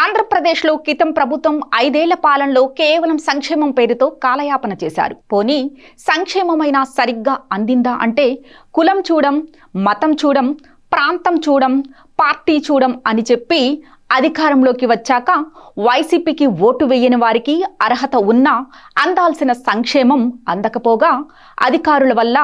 ఆంధ్రప్రదేశ్లో క్రితం ప్రభుత్వం 5 ఏళ్ల పాలనలో కేవలం సంక్షేమం పేరుతో కాలయాపన చేశారు. పోనీ సంక్షేమమైనా సరిగ్గా అందిందా అంటే కులం చూడం, మతం చూడం, ప్రాంతం చూడం, పార్టీ చూడం అని చెప్పి అధికారంలోకి వచ్చాక వైసీపీకి ఓటు వేయని వారికి అర్హత ఉన్నా అందాల్సిన సంక్షేమం అందకపోగా అధికారుల వల్ల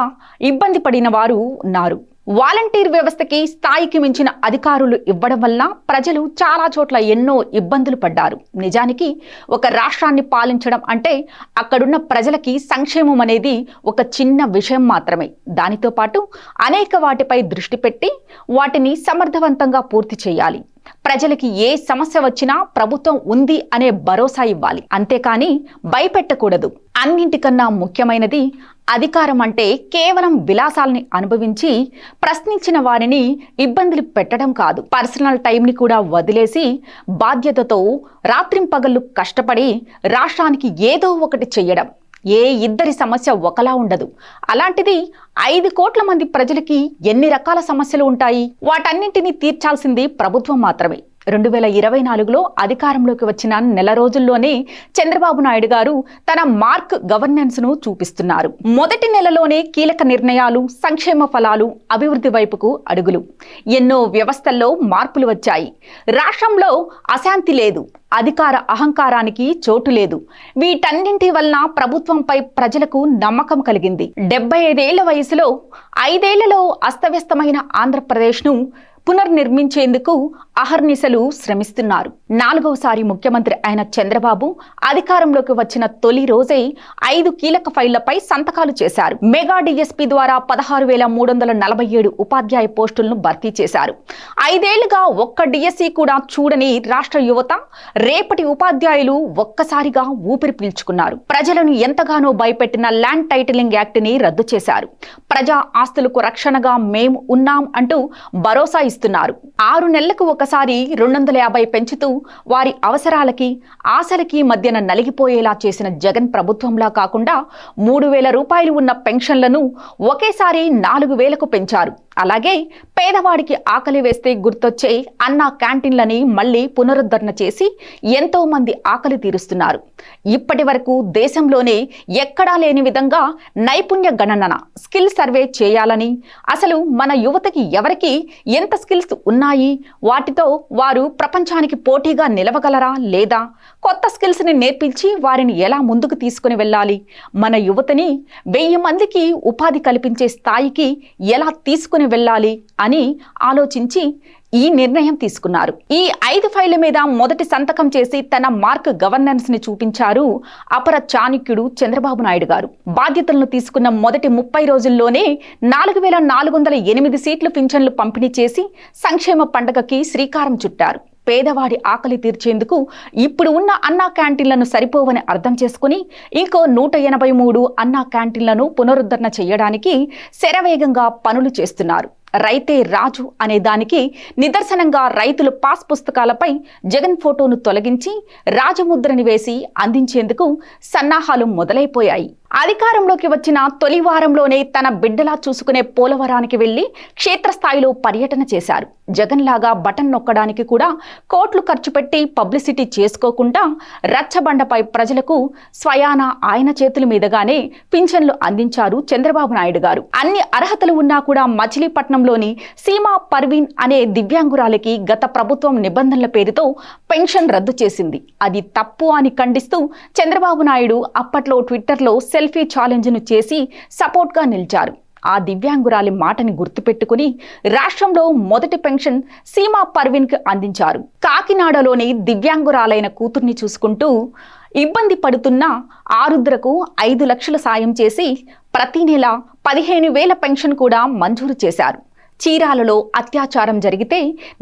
ఇబ్బంది పడిన వారు ఉన్నారు. వాలంటీర్ వ్యవస్థకి స్థాయికి మించిన అధికారులు ఇవ్వడం వల్ల ప్రజలు చాలా చోట్ల ఎన్నో ఇబ్బందులు పడ్డారు. నిజానికి ఒక రాష్ట్రాన్ని పాలించడం అంటే అక్కడున్న ప్రజలకి సంక్షేమం అనేది ఒక చిన్న విషయం మాత్రమే. దానితో పాటు అనేక వాటిపై దృష్టి పెట్టి వాటిని సమర్థవంతంగా పూర్తి చేయాలి. ప్రజలకి ఏ సమస్య వచ్చినా ప్రభుత్వం ఉంది అనే భరోసా ఇవ్వాలి, అంతేకాని భయపెట్టకూడదు. అన్నింటికన్నా ముఖ్యమైనది అధికారం అంటే కేవలం విలాసాలని అనుభవించి ప్రశ్నించిన వారిని ఇబ్బందులు పెట్టడం కాదు. పర్సనల్ టైంని కూడా వదిలేసి బాధ్యతతో రాత్రింపగళ్ళు కష్టపడి రాష్ట్రానికి ఏదో ఒకటి చెయ్యడం. ఏ ఇద్దరి సమస్య ఒకలా ఉండదు. అలాంటిది 5 కోట్ల మంది ప్రజలకి ఎన్ని రకాల సమస్యలు ఉంటాయి? వాటన్నింటినీ తీర్చాల్సింది ప్రభుత్వం మాత్రమే. 2024లో అధికారంలోకి వచ్చిన నెల రోజుల్లోనే చంద్రబాబు నాయుడు గారు తన మార్క్ గవర్నెన్స్ ను చూపిస్తున్నారు. మొదటి నెలలోనే కీలక నిర్ణయాలు, సంక్షేమ ఫలాలు, అభివృద్ధి వైపుకు అడుగులు. ఎన్నో వ్యవస్థల్లో మార్పులు వచ్చాయి. రాష్ట్రంలో అశాంతి లేదు, అధికార అహంకారానికి చోటు లేదు. వీటన్నింటి వలన ప్రభుత్వంపై ప్రజలకు నమ్మకం కలిగింది. 75 ఏళ్ల వయసులో 5 ఏళ్లలో అస్తవ్యస్తమైన ఆంధ్రప్రదేశ్ను పునర్నిర్మించేందుకు అహర్నిశలు శ్రమిస్తున్నారు. 4వసారి ముఖ్యమంత్రి అయిన చంద్రబాబు అధికారంలోకి వచ్చిన తొలి రోజే 5 కీలక ఫైళ్లపై సంతకాలు చేశారు. మెగా డిఎస్పీ ద్వారా 16,347 ఉపాధ్యాయ పోస్టులను భర్తీ చేశారు. 5 ఏళ్లుగా ఒక్క డిఎస్సీ కూడా చూడని రాష్ట్ర యువత, రేపటి ఉపాధ్యాయులు ఒక్కసారిగా ఊపిరి పీల్చుకున్నారు. ప్రజలను ఎంతగానో భయపెట్టిన ల్యాండ్ టైటిలింగ్ యాక్ట్ ని రద్దు చేశారు. ప్రజా ఆస్తులకు రక్షణగా మేం ఉన్నాం అంటూ భరోసా ఇస్తున్నారు. 6 నెలలకు ఒకసారి 250 పెంచుతూ వారి అవసరాలకి, ఆశలకి మధ్యన నలిగిపోయేలా చేసిన జగన్ ప్రభుత్వంలా కాకుండా 3,000 రూపాయలు ఉన్న పెన్షన్లను ఒకేసారి 4,000కు పెంచారు. అలాగే పేదవాడికి ఆకలి వేస్తే గుర్తొచ్చే అన్నా క్యాంటీన్లని మళ్లీ పునరుద్ధరణ చేసి ఎంతో మంది ఆకలి తీరుస్తున్నారు. ఇప్పటి వరకు దేశంలోనే ఎక్కడా లేని విధంగా నైపుణ్య గణన, స్కిల్ సర్వే చేయాలని, అసలు మన యువతకి ఎవరికి ఎంత స్కిల్స్ ఉన్నాయి, వాటితో వారు ప్రపంచానికి పోటీగా నిలవగలరా లేదా, కొత్త స్కిల్స్ ని నేర్పించి వారిని ఎలా ముందుకు తీసుకుని వెళ్ళాలి, మన యువతని 1000 మందికి ఉపాధి కల్పించే స్థాయికి ఎలా తీసుకుని వెళ్ళాలి అని ఆలోచించి ఈ నిర్ణయం తీసుకున్నారు. ఈ 5 ఫైళ్ల మీద మొదటి సంతకం చేసి తన మార్క్ గవర్నెన్స్ ని చూపించారు అపర చాణక్యుడు చంద్రబాబు నాయుడు గారు. బాధ్యతలను తీసుకున్న మొదటి 30 రోజుల్లోనే 4,408 సీట్లు పింఛన్లు పంపిణీ చేసి సంక్షేమ పండగకి శ్రీకారం చుట్టారు. పేదవాడి ఆకలి తీర్చేందుకు ఇప్పుడు ఉన్న అన్నా క్యాంటీన్లను సరిపోవని అర్థం చేసుకుని ఇంకో 183 అన్నా క్యాంటీన్లను పునరుద్ధరణ చేయడానికి శరవేగంగా పనులు చేస్తున్నారు. రైతే రాజు అనే దానికి నిదర్శనంగా రైతుల పాస్ పుస్తకాలపై జగన్ ఫోటోను తొలగించి రాజముద్రని వేసి అందించేందుకు సన్నాహాలు మొదలైపోయాయి. అధికారంలోకి వచ్చిన తొలి వారంలోనే తన బిడ్డలా చూసుకునే పోలవరానికి వెళ్లి క్షేత్రస్థాయిలో పర్యటన చేశారు. జగన్ లాగా బటన్ నొక్కడానికి కూడా కోట్లు ఖర్చు పెట్టి పబ్లిసిటీ చేసుకోకుండా రచ్చబండపై ప్రజలకు స్వయాన ఆయన చేతుల మీదుగానే పింఛన్లు అందించారు చంద్రబాబు నాయుడు గారు. అన్ని అర్హతలు ఉన్నా కూడా మచిలీపట్నంలోని సీమా పర్వీన్ అనే దివ్యాంగురాలికి గత ప్రభుత్వం నిబంధనల పేరుతో పెన్షన్ రద్దు చేసింది. అది తప్పు అని ఖండిస్తూ చంద్రబాబు నాయుడు అప్పట్లో ట్విట్టర్లో సెల్ఫీ ఛాలెంజ్ ను చేసి సపోర్ట్ గా నిలిచారు. ఆ దివ్యాంగురాలి మాటని గుర్తుపెట్టుకుని రాష్ట్రంలో మొదటి పెన్షన్ సీమా పర్వీన్ కి అందించారు. కాకినాడలోని దివ్యాంగురాలైన కూతుర్ని చూసుకుంటూ ఇబ్బంది పడుతున్న ఆరుద్రకు 5 లక్షల సాయం చేసి ప్రతి నెల 15,000 పెన్షన్ కూడా మంజూరు చేశారు. చీరాలలో అత్యాచారం జరిగితే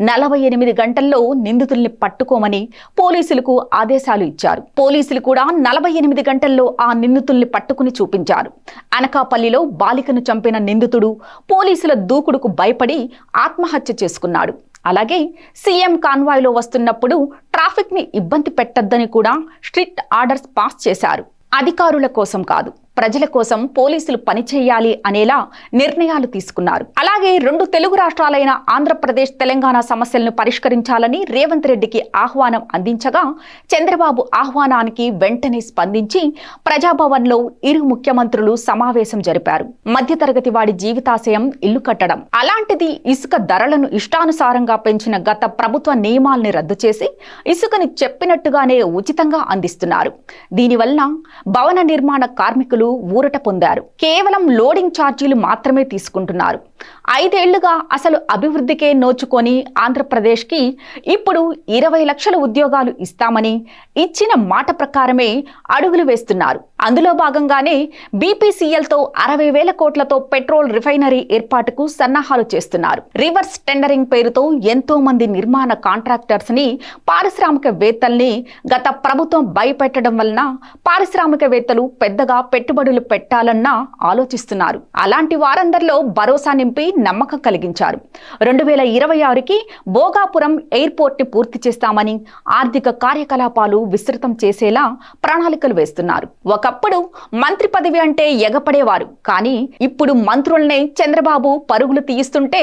48 గంటల్లో నిందితుల్ని పట్టుకోమని పోలీసులకు ఆదేశాలు ఇచ్చారు. పోలీసులు కూడా 48 గంటల్లో ఆ నిందితుల్ని పట్టుకుని చూపించారు. అనకాపల్లిలో బాలికను చంపిన నిందితుడు పోలీసుల దూకుడుకు భయపడి ఆత్మహత్య చేసుకున్నాడు. అలాగే సీఎం కాన్వాయ్లో వస్తున్నప్పుడు ట్రాఫిక్ ని ఇబ్బంది పెట్టొద్దని కూడా స్ట్రిక్ట్ ఆర్డర్స్ పాస్ చేశారు. అధికారుల కోసం కాదు, ప్రజల కోసం పోలీసులు పనిచేయాలి అనేలా నిర్ణయాలు తీసుకున్నారు. అలాగే 2 తెలుగు రాష్ట్రాలైన ఆంధ్రప్రదేశ్, తెలంగాణ సమస్యలను పరిష్కరించాలని రేవంత్ రెడ్డికి ఆహ్వానం అందించగా చంద్రబాబు ఆహ్వానానికి వెంటనే స్పందించి ప్రజాభవన్లో ఇరు ముఖ్యమంత్రులు సమావేశం జరిపారు. మధ్యతరగతి వాడి జీవితాశయం ఇల్లు కట్టడం. అలాంటిది ఇసుక ధరలను ఇష్టానుసారంగా పెంచిన గత ప్రభుత్వ నియమాల్ని రద్దు చేసి ఇసుకని చెప్పినట్టుగానే ఉచితంగా అందిస్తున్నారు. దీనివల్ల భవన నిర్మాణ కార్మికులు ఊరట పొందారు. కేవలం లోడింగ్ ఛార్జీలు మాత్రమే తీసుకుంటున్నారు. 5 ఏళ్లుగా అసలు అభివృద్ధికే నోచుకొని ఆంధ్రప్రదేశ్కి ఇప్పుడు 20 లక్షల ఉద్యోగాలు ఇస్తామని ఇచ్చిన మాట ప్రకారమే అడుగులు వేస్తున్నారు. అందులో భాగంగానే బీపీసీఎల్తో 60,000 కోట్లతో పెట్రోల్ రిఫైనరీ ఏర్పాటుకు సన్నాహాలు చేస్తున్నారు. రివర్స్ టెండరింగ్ పేరుతో ఎంతో మంది నిర్మాణ కాంట్రాక్టర్స్ ని, పారిశ్రామికవేత్తల్ని గత ప్రభుత్వం భయపెట్టడం వలన పారిశ్రామికవేత్తలు పెద్దగా పెట్టుబడులు పెట్టాలన్నా ఆలోచిస్తున్నారు. అలాంటి వారందరిలో భరోసా నింపి నమ్మకం కలిగించారు. 2026కి భోగాపురం ఎయిర్పోర్ట్ ని పూర్తి చేస్తామని, ఆర్థిక కార్యకలాపాలు విస్తృతం చేసేలా ప్రణాళికలు వేస్తున్నారు. ఒకప్పుడు మంత్రి పదవి అంటే ఎగపడేవారు. కానీ ఇప్పుడు మంత్రులనే చంద్రబాబు పరుగులు తీయిస్తుంటే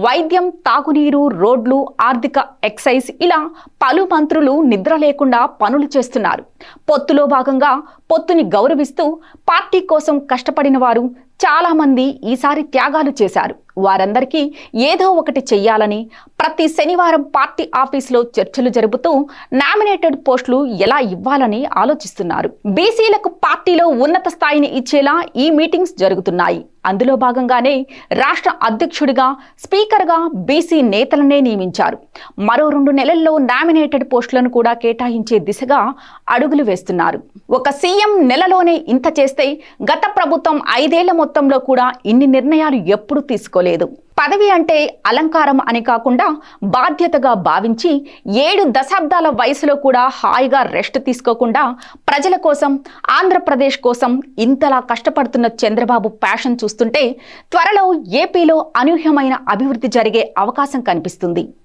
వైద్యం, తాగునీరు, రోడ్లు, ఆర్థిక, ఎక్సైజ్ ఇలా పలు మంత్రులు నిద్ర లేకుండా పనులు చేస్తున్నారు. పొత్తులో భాగంగా పొత్తుని గౌరవిస్తూ పార్టీ కోసం కష్టపడిన వారు చాలా మంది ఈసారి త్యాగాలు చేశారు. వారందరికీ ఏదో ఒకటి చెయ్యాలని ప్రతి శనివారం పార్టీ ఆఫీసులో చర్చలు జరుపుతూ నామినేటెడ్ పోస్టులు ఎలా ఇవ్వాలని ఆలోచిస్తున్నారు. బీసీలకు పార్టీలో ఉన్నత స్థాయిని ఇచ్చేలా ఈ మీటింగ్స్ జరుగుతున్నాయి. అందులో భాగంగానే రాష్ట్ర అధ్యక్షుడిగా, స్పీకర్గా బీసీ నేతలనే నియమించారు. మరో 2 నెలల్లో నామినేటెడ్ పోస్టులను కూడా కేటాయించే దిశగా అడుగులు వేస్తున్నారు. ఒక సీఎం నెలలోనే ఇంత చేస్తే గత ప్రభుత్వం 5 ఏళ్ల మొత్తంలో కూడా ఇన్ని నిర్ణయాలు ఎప్పుడూ తీసుకోలేదు. పదవి అంటే అలంకారం అని కాకుండా బాధ్యతగా భావించి 7 దశాబ్దాల వయసులో కూడా హాయిగా రెస్ట్ తీసుకోకుండా ప్రజల కోసం, ఆంధ్రప్రదేశ్ కోసం ఇంతలా కష్టపడుతున్న చంద్రబాబు ప్యాషన్ చూస్తుంటే త్వరలో ఏపీలో అనూహ్యమైన అభివృద్ధి జరిగే అవకాశం కనిపిస్తుంది.